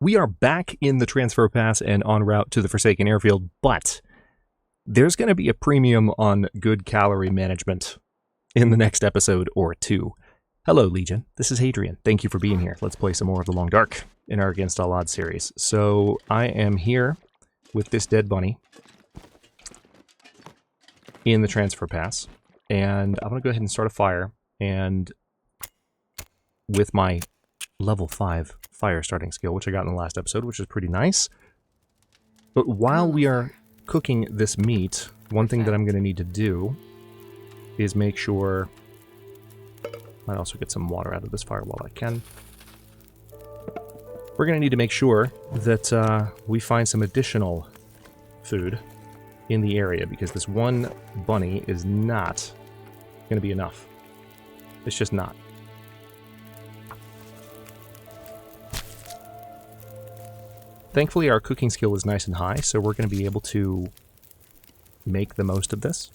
We are back in the transfer pass and en route to the Forsaken Airfield, but there's going to be a premium on good calorie management in the next episode or two. Hello, Legion. This is Hadrian. Thank you for being here. Let's play some more of the Long Dark in our Against All Odds series. So I am here with this dead bunny in the transfer pass, and I'm going to go ahead and start a fire, and with my level 5 fire starting skill, which I got in the last episode, which is pretty nice. But while we are cooking this meat, one thing that I'm going to need to do is make sure... Might also get some water out of this fire while I can. We're going to need to make sure that we find some additional food in the area, because this one bunny is not going to be enough. It's just not. Thankfully, our cooking skill is nice and high, so we're going to be able to make the most of this.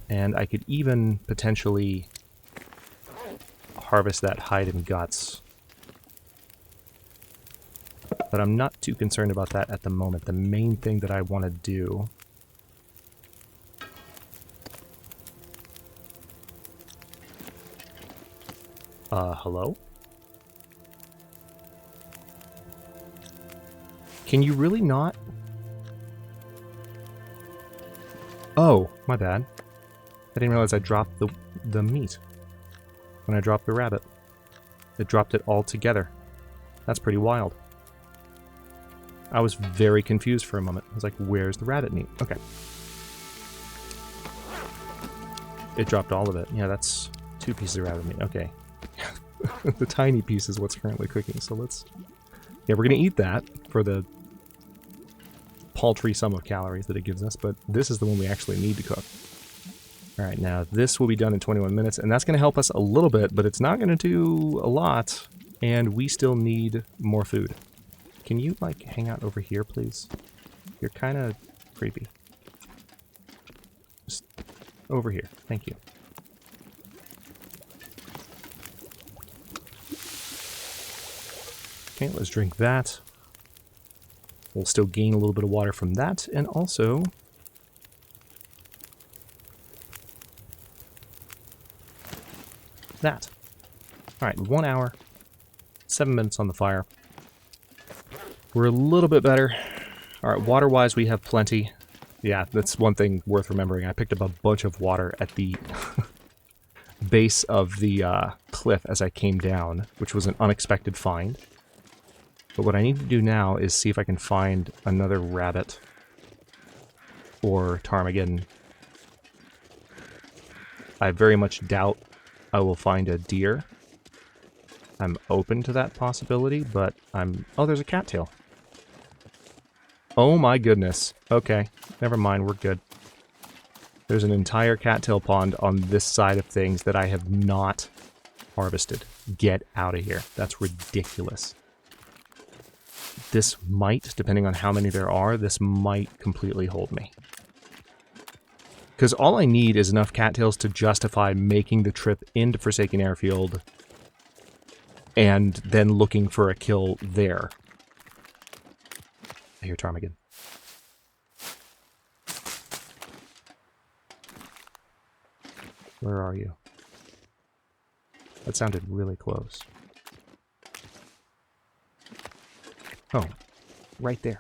And I could even potentially harvest that hide and guts. But I'm not too concerned about that at the moment. The main thing that I want to do... hello? Can you really not? Oh, my bad. I didn't realize I dropped the meat when I dropped the rabbit. It dropped it all together. That's pretty wild. I was very confused for a moment. I was like, where's the rabbit meat? Okay. It dropped all of it. Yeah, that's 2 pieces of rabbit meat. Okay. The tiny piece is what's currently cooking, so let's... Yeah, we're going to eat that for the paltry sum of calories that it gives us, but this is the one we actually need to cook. Alright, now this will be done in 21 minutes, and that's going to help us a little bit, but it's not going to do a lot, and we still need more food. Can you, like, hang out over here, please? You're kind of creepy. Just over here. Thank you. Okay, let's drink that. We'll still gain a little bit of water from that, and also... that. Alright, 1 hour, 7 minutes on the fire. We're a little bit better. Alright, water-wise, we have plenty. Yeah, that's one thing worth remembering. I picked up a bunch of water at the base of the cliff as I came down, which was an unexpected find. But what I need to do now is see if I can find another rabbit or ptarmigan. I very much doubt I will find a deer. I'm open to that possibility, but I'm... Oh, there's a cattail. Oh my goodness. Okay, never mind, we're good. There's an entire cattail pond on this side of things that I have not harvested. Get out of here. That's ridiculous. This might, depending on how many there are, this might completely hold me. Because all I need is enough cattails to justify making the trip into Forsaken Airfield and then looking for a kill there. I hear ptarmigan. Where are you? That sounded really close. Oh, right there.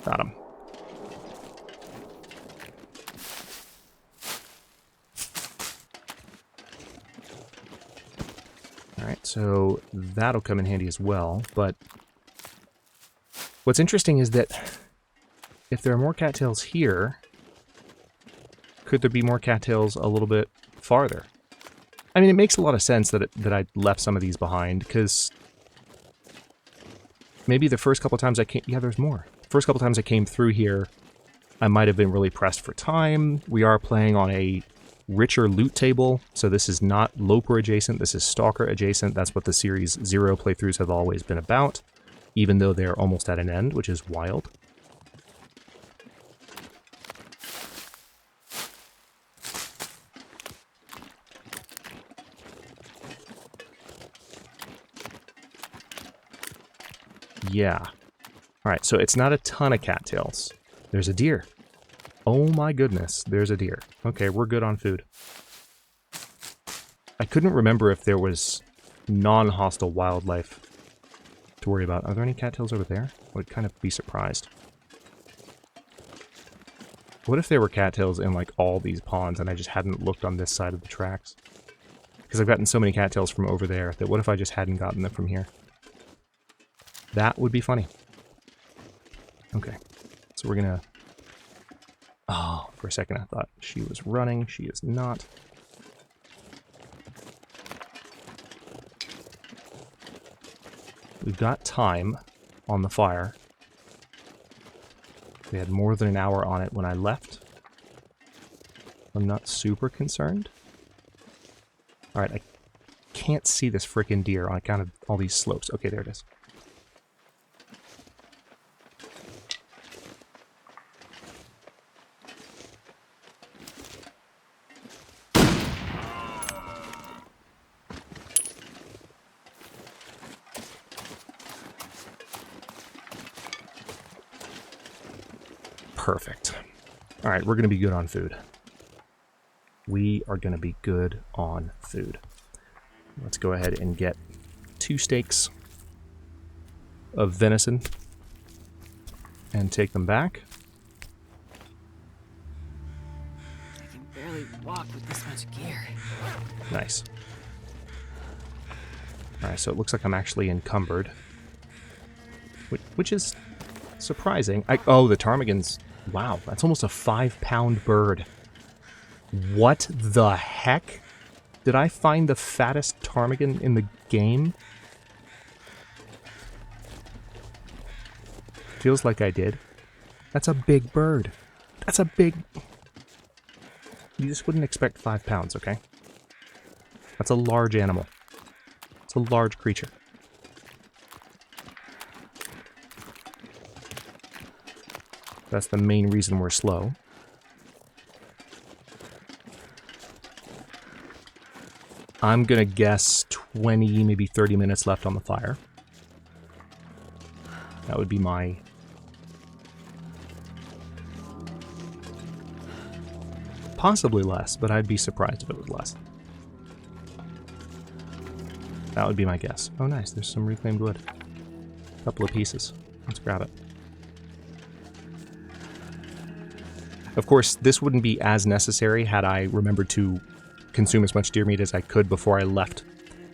Got him. Alright, so that'll come in handy as well, but what's interesting is that if there are more cattails here, could there be more cattails a little bit farther? I mean, it makes a lot of sense that I left some of these behind, because maybe the first couple times I came... Yeah, there's more. First couple times I came through here, I might have been really pressed for time. We are playing on a richer loot table, so this is not Loper adjacent, this is Stalker adjacent. That's what the Series 0 playthroughs have always been about, even though they're almost at an end, which is wild. Yeah. Alright, so it's not a ton of cattails. There's a deer. Oh my goodness, there's a deer. Okay, we're good on food. I couldn't remember if there was non-hostile wildlife to worry about. Are there any cattails over there? I would kind of be surprised. What if there were cattails in, like, all these ponds and I just hadn't looked on this side of the tracks? Because I've gotten so many cattails from over there that what if I just hadn't gotten them from here? That would be funny. Okay, so we're gonna... Oh, for a second I thought she was running. She is not. We've got time on the fire. We had more than an hour on it when I left. I'm not super concerned. Alright, I can't see this frickin' deer on account of all these slopes. Okay, there it is. Perfect. Alright, we're going to be good on food. We are going to be good on food. Let's go ahead and get 2 steaks of venison and take them back. I can barely walk with this much gear. Nice. Alright, so it looks like I'm actually encumbered. Which is surprising. Oh, the ptarmigans. Wow, that's almost a 5-pound bird. What the heck? Did I find the fattest ptarmigan in the game? Feels like I did. That's a big bird. That's a big... You just wouldn't expect 5 pounds, okay? That's a large animal. It's a large creature. That's the main reason we're slow. I'm gonna guess 20, maybe 30 minutes left on the fire. That would be my... Possibly less, but I'd be surprised if it was less. That would be my guess. Oh nice, there's some reclaimed wood. A couple of pieces. Let's grab it. Of course, this wouldn't be as necessary had I remembered to consume as much deer meat as I could before I left.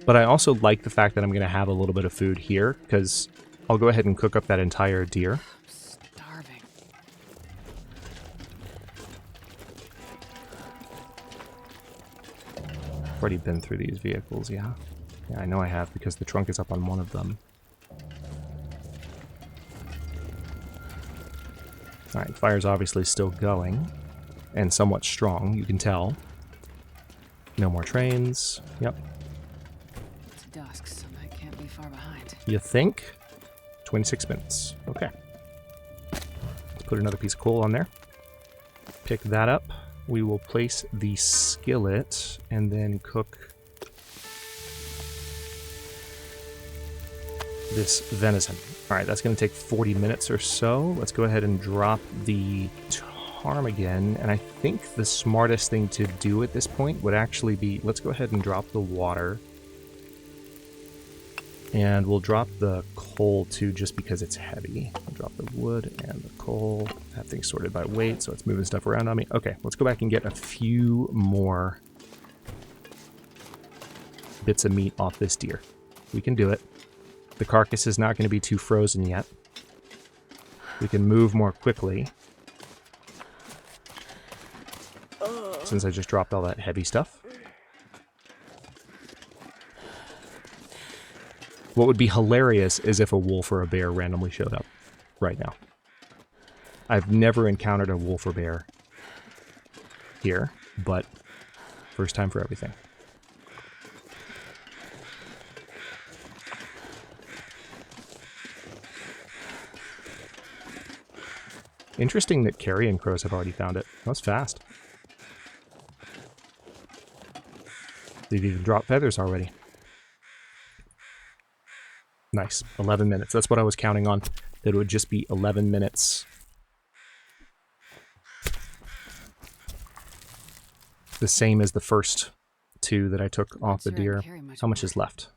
But I also like the fact that I'm going to have a little bit of food here, because I'll go ahead and cook up that entire deer. I'm starving. I've already been through these vehicles, yeah. Yeah, I know I have, because the trunk is up on one of them. Alright, fire's obviously still going, and somewhat strong, you can tell. No more trains. Yep. It's dusk, so I can't be far behind. You think? 26 minutes. Okay. Let's put another piece of coal on there. Pick that up. We will place the skillet and then cook this venison. Alright, that's going to take 40 minutes or so. Let's go ahead and drop the ptarmigan. And I think the smartest thing to do at this point would actually be... Let's go ahead and drop the water. And we'll drop the coal too, just because it's heavy. I'll drop the wood and the coal. Have things sorted by weight, so it's moving stuff around on me. Okay, let's go back and get a few more bits of meat off this deer. We can do it. The carcass is not going to be too frozen yet. We can move more quickly. Since I just dropped all that heavy stuff. What would be hilarious is if a wolf or a bear randomly showed up right now. I've never encountered a wolf or bear here, but first time for everything. Interesting that carrion crows have already found it. That was fast. They've even dropped feathers already. Nice. 11 minutes. That's what I was counting on. That it would just be 11 minutes. The same as the first 2 that I took off the deer. How much is left?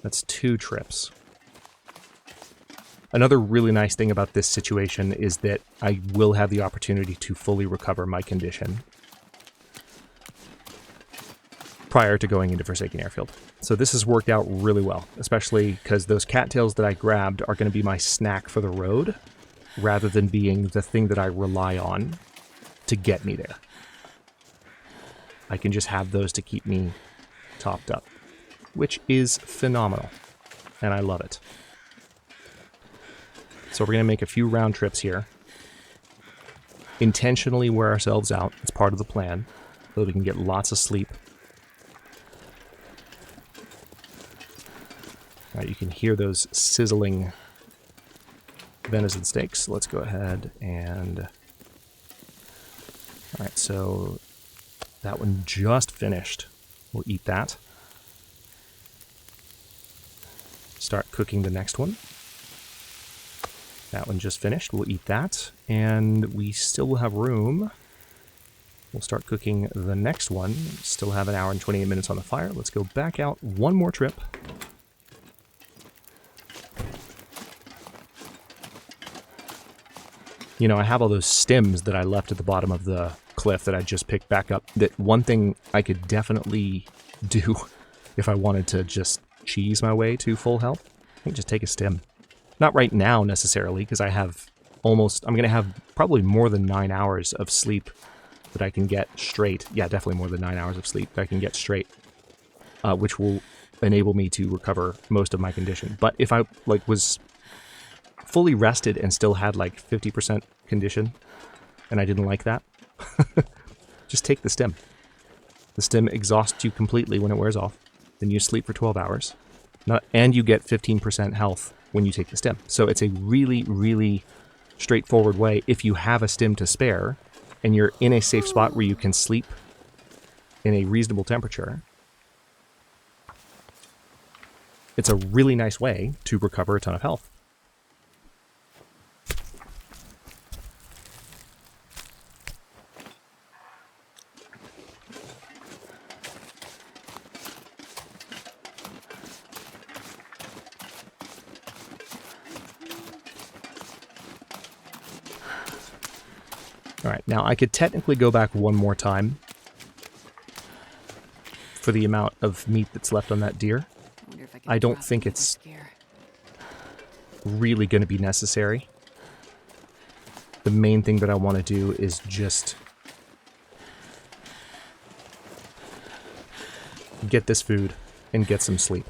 That's 2 trips. Another really nice thing about this situation is that I will have the opportunity to fully recover my condition prior to going into Forsaken Airfield. So this has worked out really well, especially because those cattails that I grabbed are going to be my snack for the road, rather than being the thing that I rely on to get me there. I can just have those to keep me topped up, which is phenomenal, and I love it. So we're going to make a few round trips here. Intentionally wear ourselves out. It's part of the plan, so that we can get lots of sleep. Alright, you can hear those sizzling venison steaks. Let's go ahead and... Alright, so that one just finished. We'll eat that. Start cooking the next one. That one just finished. We'll eat that. And we still will have room. We'll start cooking the next one. Still have an hour and 28 minutes on the fire. Let's go back out one more trip. You know, I have all those stems that I left at the bottom of the cliff that I just picked back up. That one thing I could definitely do if I wanted to just cheese my way to full health. I can just take a stem. Not right now, necessarily, because I have almost... I'm going to have probably more than 9 hours of sleep that I can get straight. Yeah, definitely more than 9 hours of sleep that I can get straight. Which will enable me to recover most of my condition. But if I, like, was fully rested and still had, like, 50% condition, and I didn't like that, just take the stem. The stem exhausts you completely when it wears off. Then you sleep for 12 hours. And you get 15% health when you take the stem. So it's a really, really straightforward way if you have a stem to spare and you're in a safe spot where you can sleep in a reasonable temperature. It's a really nice way to recover a ton of health. Alright, now I could technically go back one more time for the amount of meat that's left on that deer. I don't think it's really going to be necessary. The main thing that I want to do is just get this food and get some sleep.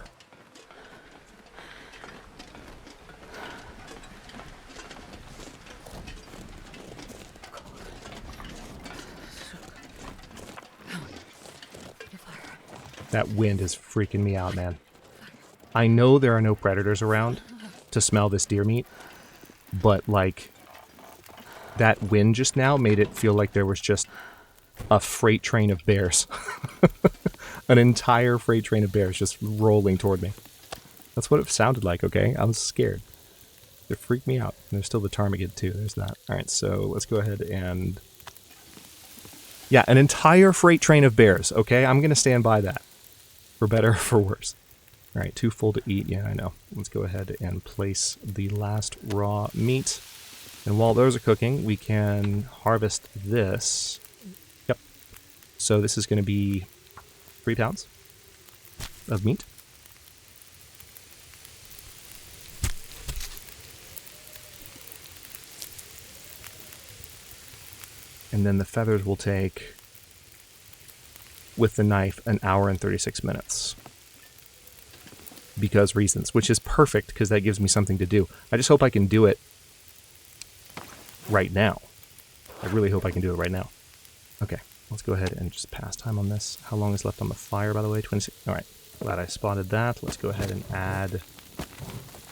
That wind is freaking me out, man. I know there are no predators around to smell this deer meat, but, like, that wind just now made it feel like there was just a freight train of bears. An entire freight train of bears just rolling toward me. That's what it sounded like, okay? I was scared. It freaked me out. And there's still the ptarmigan, too. There's that. Alright, so let's go ahead and... Yeah, an entire freight train of bears, okay? I'm going to stand by that. For better or for worse. Alright, too full to eat. Yeah, I know. Let's go ahead and place the last raw meat. And while those are cooking, we can harvest this. Yep. So this is going to be 3 pounds of meat. And then the feathers will take, with the knife, an hour and 36 minutes. Because reasons, which is perfect because that gives me something to do. I just hope I can do it right now. I really hope I can do it right now. Okay, let's go ahead and just pass time on this. How long is left on the fire, by the way? 26. Alright, glad I spotted that. Let's go ahead and add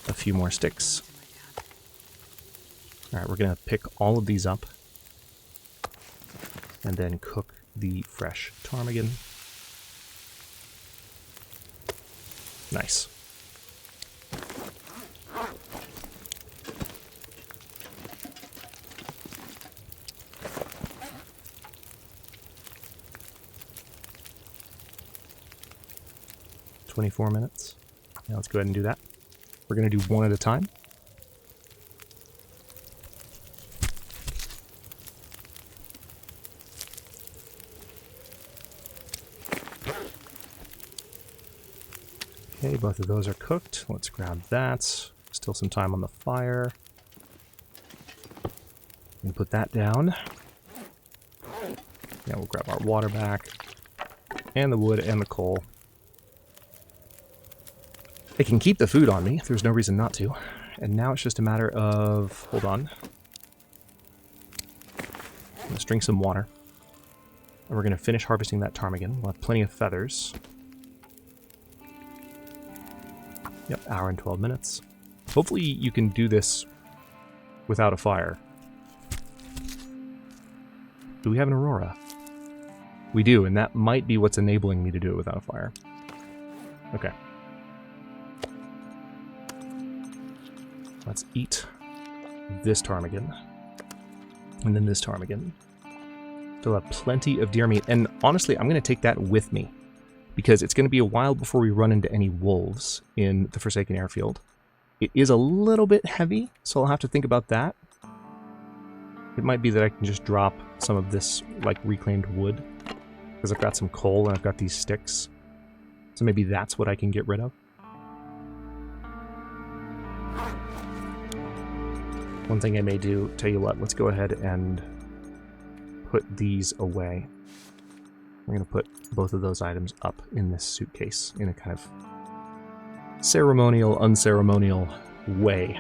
a few more sticks. Alright, we're going to pick all of these up. And then cook the fresh ptarmigan. 24 minutes. Now let's go ahead and do that. We're going to do one at a time. Okay, both of those are cooked. Let's grab that. Still some time on the fire. And put that down. Now we'll grab our water back. And the wood and the coal. I can keep the food on me. There's no reason not to. And now it's just a matter of... Hold on. Let's drink some water. And we're going to finish harvesting that ptarmigan. We'll have plenty of feathers. Yep, hour and 12 minutes. Hopefully you can do this without a fire. Do we have an aurora? We do, and that might be what's enabling me to do it without a fire. Okay. Let's eat this ptarmigan. And then this ptarmigan. Still have plenty of deer meat. And honestly, I'm going to take that with me. Because it's going to be a while before we run into any wolves in the Forsaken Airfield. It is a little bit heavy, so I'll have to think about that. It might be that I can just drop some of this, like, reclaimed wood. Because I've got some coal and I've got these sticks. So maybe that's what I can get rid of. One thing I may do, tell you what, let's go ahead and put these away. We're going to put both of those items up in this suitcase in a kind of ceremonial, unceremonial way.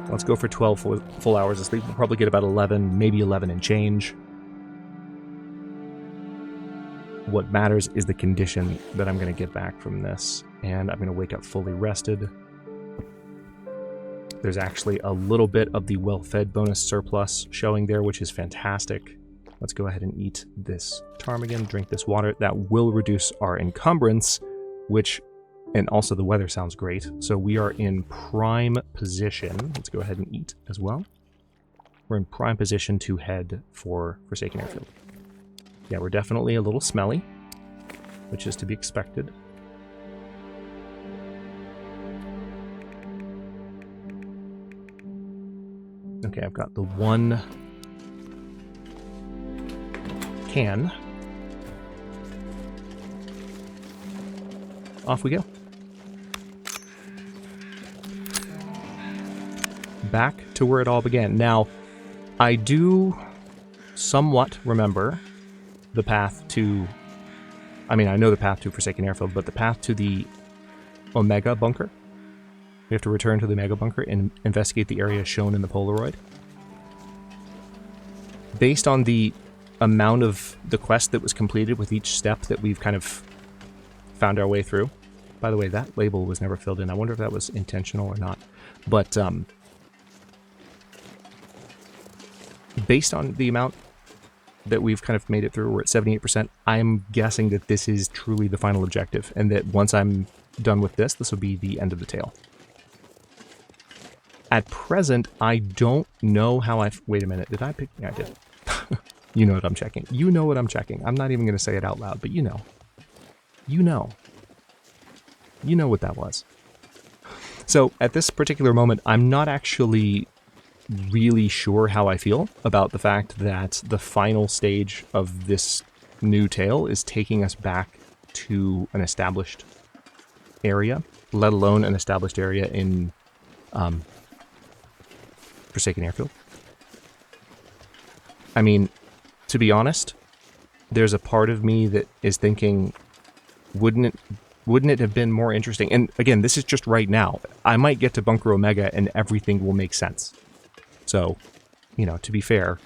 Let's go for 12 full hours of sleep. We'll probably get about 11, maybe 11 and change. What matters is the condition that I'm going to get back from this. And I'm going to wake up fully rested. There's actually a little bit of the well-fed bonus surplus showing there, which is fantastic. Let's go ahead and eat this ptarmigan, drink this water. That will reduce our encumbrance, which... And also the weather sounds great. So we are in prime position. Let's go ahead and eat as well. We're in prime position to head for Forsaken Airfield. Yeah, we're definitely a little smelly, which is to be expected. Okay, I've got the one can. Off we go. Back to where it all began. Now, I do somewhat remember the path to... I mean, I know the path to Forsaken Airfield, but the path to the Omega bunker. We have to return to the Omega bunker and investigate the area shown in the Polaroid. Based on the amount of the quest that was completed with each step that we've kind of found our way through. By the way, that label was never filled in. I wonder if that was intentional or not. But based on the amount that we've kind of made it through, we're at 78%. I'm guessing that this is truly the final objective, and that once I'm done with this, this will be the end of the tale. At present, I don't know how I... Wait a minute, did I pick... Yeah, I did. You know what I'm checking. You know what I'm checking. I'm not even going to say it out loud, but you know. You know. You know what that was. So, at this particular moment, I'm not actually really sure how I feel about the fact that the final stage of this new tale is taking us back to an established area, let alone an established area in Forsaken Airfield. I mean, to be honest, there's a part of me that is thinking, wouldn't it have been more interesting? And again, this is just right now. I might get to Bunker Omega and everything will make sense. So, you know, to be fair,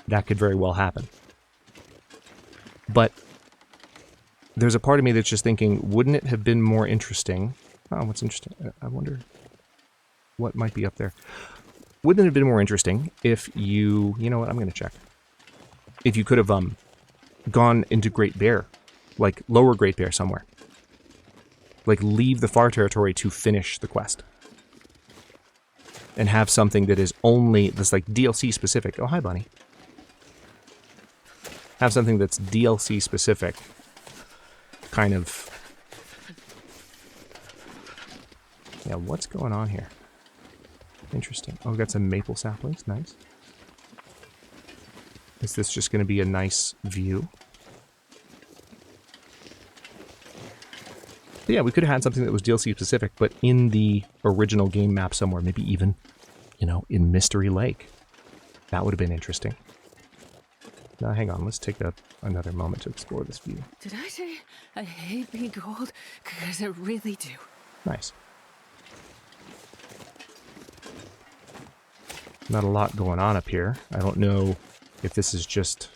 that could very well happen. But there's a part of me that's just thinking, wouldn't it have been more interesting? Oh, what's interesting? I wonder what might be up there. Wouldn't it have been more interesting if you... You know what? I'm going to check. If you could have gone into Great Bear, like Lower Great Bear somewhere. Like leave the Far Territory to finish the quest. And have something that is only, that's like DLC specific. Oh, hi, Bunny. have something that's DLC specific kind of... Yeah, what's going on here? Interesting. Oh, we got some maple saplings. Nice. Is this just going to be a nice view? But yeah, we could have had something that was DLC specific, but in the original game map somewhere. Maybe even, you know, in Mystery Lake. That would have been interesting. Now, hang on. Let's take another moment to explore this view. Did I say I hate being cold? Because I really do. Nice. Not a lot going on up here. I don't know if this is just...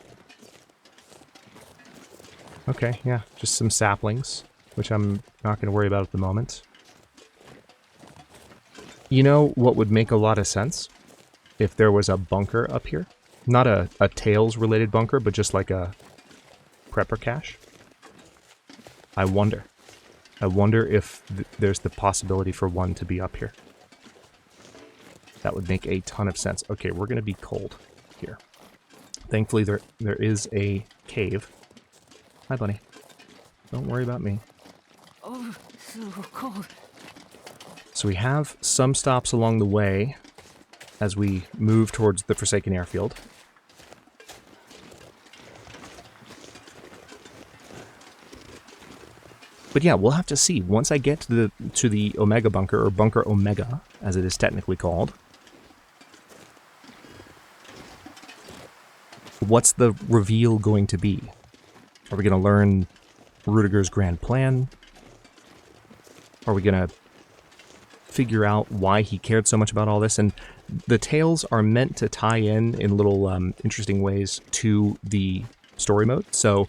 Okay, yeah, just some saplings, which I'm not going to worry about at the moment. You know what would make a lot of sense? If there was a bunker up here. Not a Tails-related bunker, but just like a prepper cache. I wonder. I wonder if there's the possibility for one to be up here. That would make a ton of sense. Okay, we're going to be cold here. Thankfully, there is a cave. Hi, bunny. Don't worry about me. Oh, so cold. So we have some stops along the way as we move towards the Forsaken Airfield. But yeah, we'll have to see. Once I get to the Omega Bunker, or Bunker Omega, as it is technically called, what's the reveal going to be? Are we going to learn Rudiger's grand plan? Are we going to figure out why he cared so much about all this? And the tales are meant to tie in little interesting ways to the story mode. So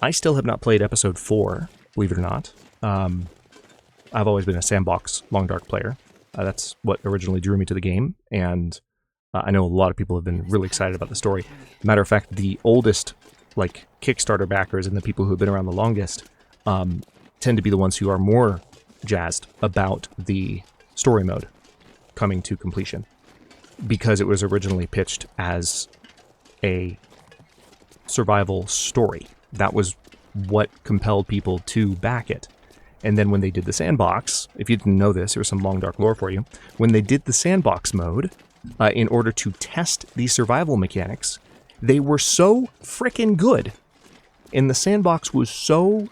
I still have not played episode 4, believe it or not. I've always been a sandbox Long Dark player. That's what originally drew me to the game, and I know a lot of people have been really excited about the story. Matter of fact, the oldest Kickstarter backers and the people who have been around the longest tend to be the ones who are more jazzed about the story mode coming to completion, because it was originally pitched as a survival story. That was what compelled people to back it. And then when they did the sandbox, if you didn't know this, here's some Long Dark lore for you. When they did the sandbox mode, in order to test the survival mechanics, they were so frickin' good, and the sandbox was so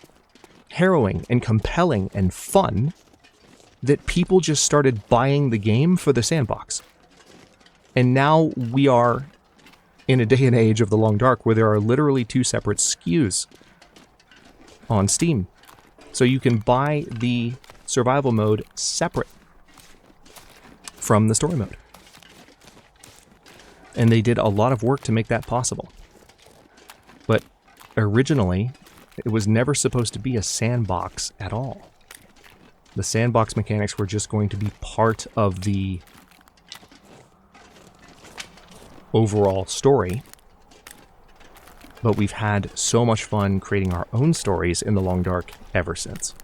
harrowing and compelling and fun that people just started buying the game for the sandbox. And now we are in a day and age of the Long Dark where there are literally 2 separate SKUs on Steam. So you can buy the survival mode separate from the story mode. And they did a lot of work to make that possible. But originally, it was never supposed to be a sandbox at all. The sandbox mechanics were just going to be part of the overall story. But we've had so much fun creating our own stories in the Long Dark ever since.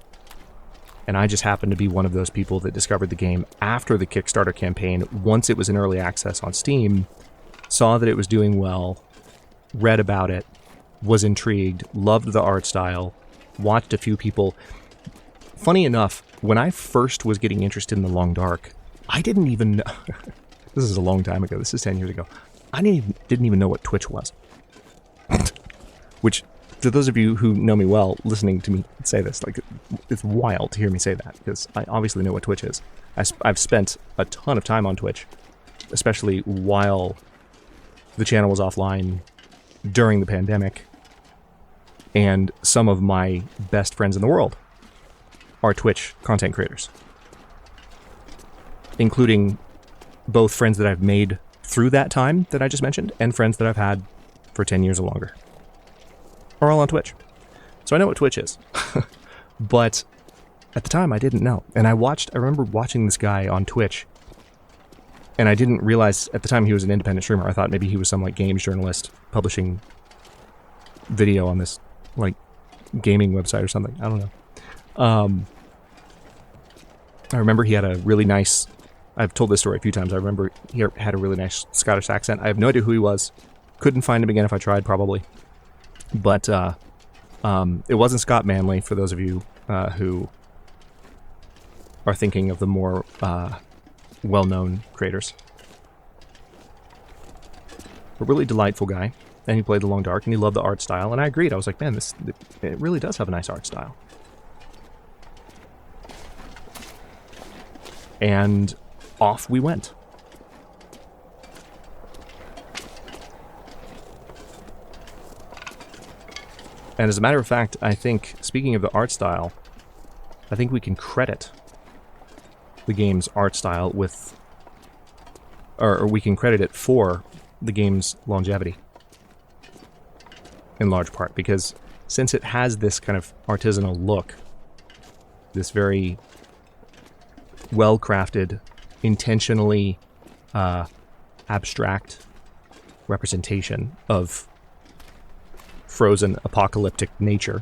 And I just happened to be one of those people that discovered the game after the Kickstarter campaign, once it was in early access on Steam, saw that it was doing well, read about it, was intrigued, loved the art style, watched a few people. Funny enough, when I first was getting interested in the Long Dark, I didn't even know... This is a long time ago. This is 10 years ago. I didn't even know what Twitch was. Which, to those of you who know me well, listening to me say this, it's wild to hear me say that, because I obviously know what Twitch is. I've spent a ton of time on Twitch, especially while the channel was offline during the pandemic, and some of my best friends in the world are Twitch content creators, including both friends that I've made through that time that I just mentioned, and friends that I've had for 10 years or longer, are all on Twitch. So I know what Twitch is. But at the time I didn't know. And I remember watching this guy on Twitch, and I didn't realize at the time he was an independent streamer. I thought maybe he was some games journalist publishing video on this gaming website or something. I don't know. I remember he had a really nice... I've told this story a few times. I remember he had a really nice Scottish accent. I have no idea who he was. Couldn't find him again if I tried, probably. But it wasn't Scott Manley, for those of you who are thinking of the more well-known creators. A really delightful guy, and he played the Long Dark, and he loved the art style, and I agreed. I was like, man, it really does have a nice art style. And off we went. And as a matter of fact, I think, speaking of the art style, I think we can credit the game's art style with, or we can credit it for the game's longevity, in large part, because since it has this kind of artisanal look, this very well-crafted, intentionally abstract representation of frozen apocalyptic nature.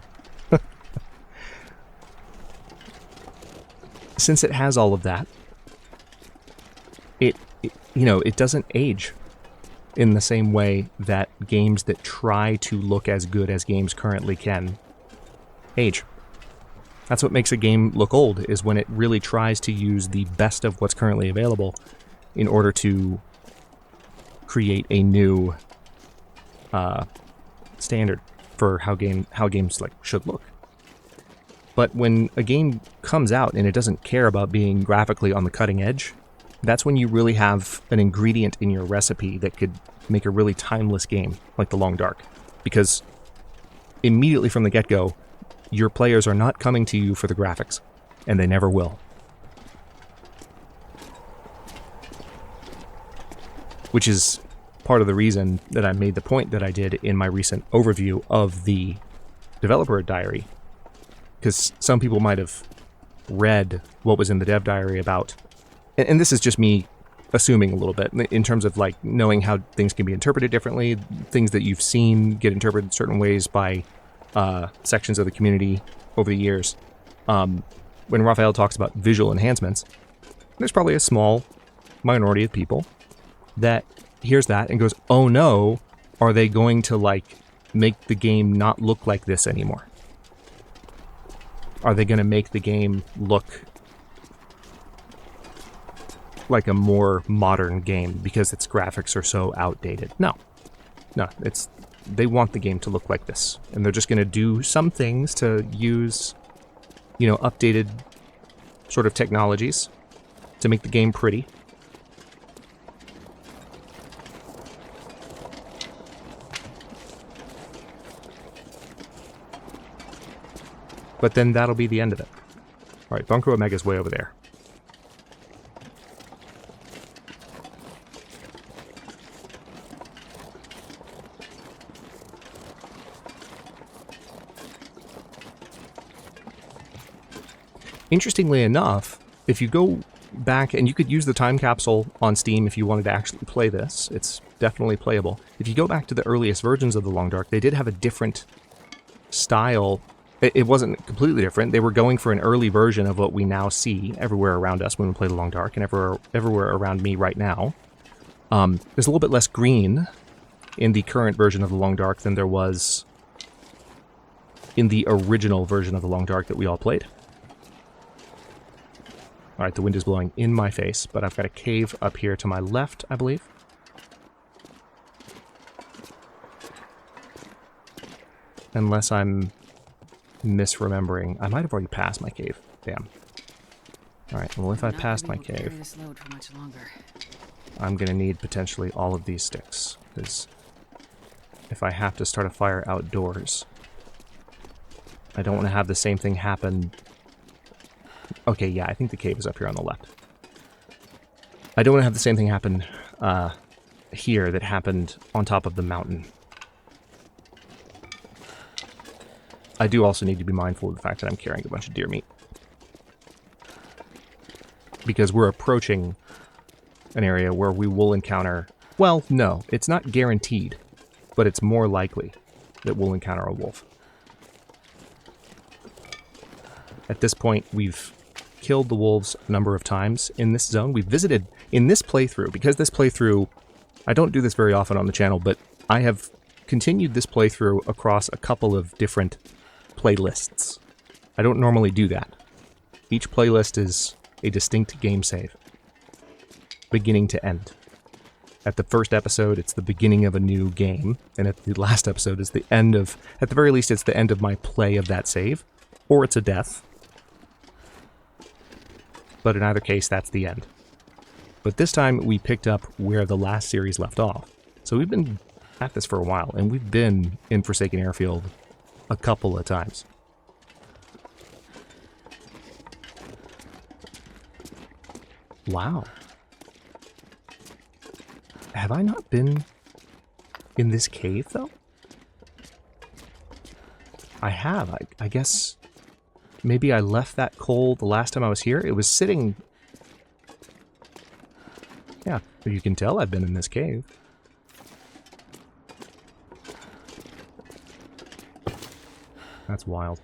Since it has all of that, it doesn't age in the same way that games that try to look as good as games currently can age. That's what makes a game look old, is when it really tries to use the best of what's currently available in order to create a new standard for how games should look. But when a game comes out and it doesn't care about being graphically on the cutting edge, that's when you really have an ingredient in your recipe that could make a really timeless game like The Long Dark. Because immediately from the get-go, your players are not coming to you for the graphics, and they never will. Which is part of the reason that I made the point that I did in my recent overview of the developer diary. Because some people might have read what was in the dev diary about, and this is just me assuming a little bit, in terms of like knowing how things can be interpreted differently, things that you've seen get interpreted certain ways by sections of the community over the years. When Raphael talks about visual enhancements, there's probably a small minority of people that hears that and goes, oh no, are they going to like make the game not look like this anymore? Are they going to make the game look like a more modern game because its graphics are so outdated? No, they want the game to look like this, and they're just going to do some things to use, updated sort of technologies to make the game pretty. But then that'll be the end of it. All right, Bunker Omega's way over there. Interestingly enough, if you go back, and you could use the time capsule on Steam if you wanted to actually play this, it's definitely playable. If you go back to the earliest versions of The Long Dark, they did have a different style. It wasn't completely different. They were going for an early version of what we now see everywhere around us when we play The Long Dark, and everywhere around me right now. There's a little bit less green in the current version of The Long Dark than there was in the original version of The Long Dark that we all played. Alright, the wind is blowing in my face, but I've got a cave up here to my left, I believe. Unless I'm misremembering. I might have already passed my cave. Damn. Alright, well if I pass my cave, I'm going to need potentially all of these sticks, because if I have to start a fire outdoors, I don't want to have the same thing happen. Okay, yeah, I think the cave is up here on the left. I don't want to have the same thing happen here that happened on top of the mountain. I do also need to be mindful of the fact that I'm carrying a bunch of deer meat. Because we're approaching an area where we will encounter... Well, no, it's not guaranteed, but it's more likely that we'll encounter a wolf. At this point, we've killed the wolves a number of times in this zone. We've visited, in this playthrough, because this playthrough... I don't do this very often on the channel, but I have continued this playthrough across a couple of different playlists. I don't normally do that. Each playlist is a distinct game save, beginning to end. At the first episode, it's the beginning of a new game, and at the last episode, it's the end of, at the very least, it's the end of my play of that save, or it's a death. But in either case, that's the end. But this time, we picked up where the last series left off. So we've been at this for a while, and we've been in Forsaken Airfield a couple of times. Wow. Have I not been in this cave, though? I have. I guess maybe I left that coal the last time I was here. It was sitting... Yeah, you can tell I've been in this cave. That's wild.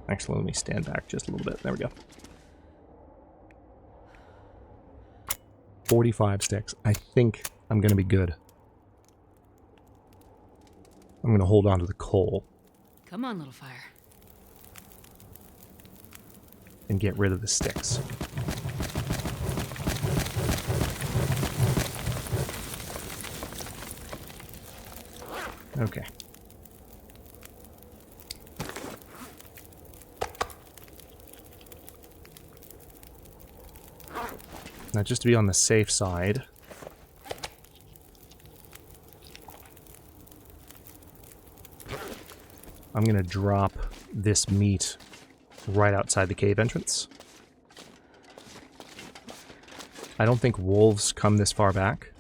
Actually, let me stand back just a little bit. There we go. 45 sticks. I think I'm going to be good. I'm going to hold on to the coal. Come on, little fire. And get rid of the sticks. Okay. Now, just to be on the safe side, I'm going to drop this meat right outside the cave entrance. I don't think wolves come this far back,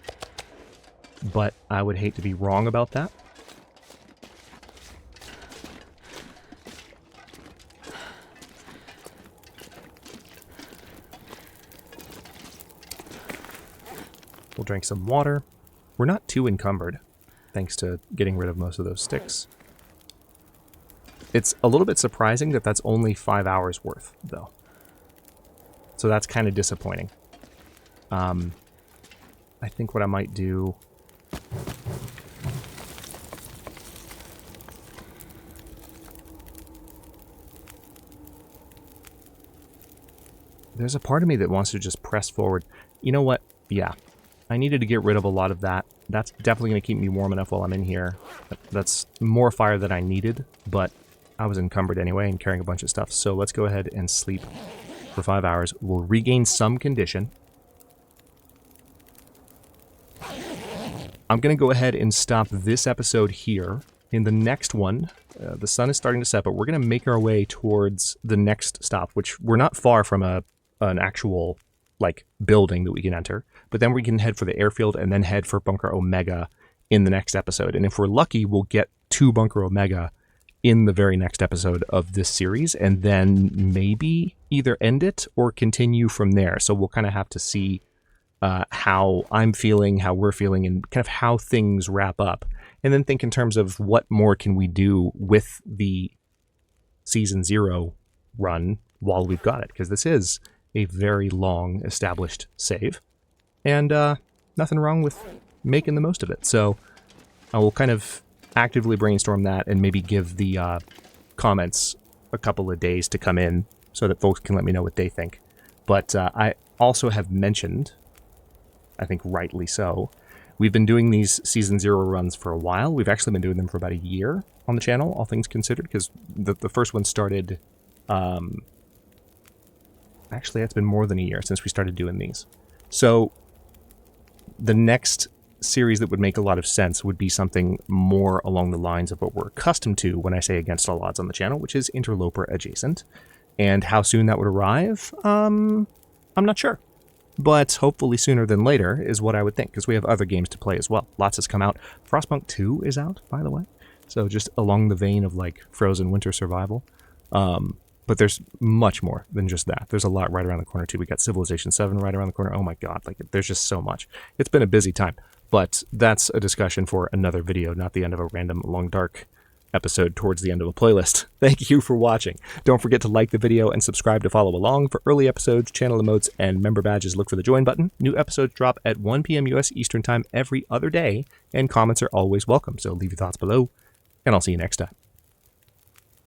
but I would hate to be wrong about that. We'll drink some water. We're not too encumbered, thanks to getting rid of most of those sticks. It's a little bit surprising that that's only 5 hours worth, though. So that's kind of disappointing. I think what I might do... There's a part of me that wants to just press forward. You know what? Yeah. I needed to get rid of a lot of that. That's definitely going to keep me warm enough while I'm in here. That's more fire than I needed, but I was encumbered anyway and carrying a bunch of stuff. So let's go ahead and sleep for 5 hours. We'll regain some condition. I'm going to go ahead and stop this episode here. In the next one, the sun is starting to set, but we're going to make our way towards the next stop, which we're not far from an actual like building that we can enter, but then we can head for the airfield and then head for Bunker Omega in the next episode. And if we're lucky, we'll get to Bunker Omega in the very next episode of this series, and then maybe either end it or continue from there. So we'll kind of have to see how I'm feeling, how we're feeling, and kind of how things wrap up. And then think in terms of what more can we do with the Season 0 run while we've got it. Because this is a very long established save. And nothing wrong with making the most of it. So I will kind of actively brainstorm that and maybe give the comments a couple of days to come in so that folks can let me know what they think. But I also have mentioned, I think rightly so, we've been doing these Season 0 runs for a while. We've actually been doing them for about a year on the channel, all things considered, because the first one started... Actually, it's been more than a year since we started doing these. So the next series that would make a lot of sense would be something more along the lines of what we're accustomed to when I say Against All Odds on the channel, which is Interloper adjacent. And how soon that would arrive, I'm not sure. But hopefully sooner than later is what I would think, because we have other games to play as well. Lots has come out. Frostpunk 2 is out, by the way. So just along the vein of like Frozen Winter Survival. But there's much more than just that. There's a lot right around the corner, too. We got Civilization 7 right around the corner. Oh, my God. Like, there's just so much. It's been a busy time. But that's a discussion for another video, not the end of a random long dark episode towards the end of a playlist. Thank you for watching. Don't forget to like the video and subscribe to follow along. For early episodes, channel emotes, and member badges, look for the join button. New episodes drop at 1 p.m. US Eastern Time every other day, and comments are always welcome, so leave your thoughts below, and I'll see you next time.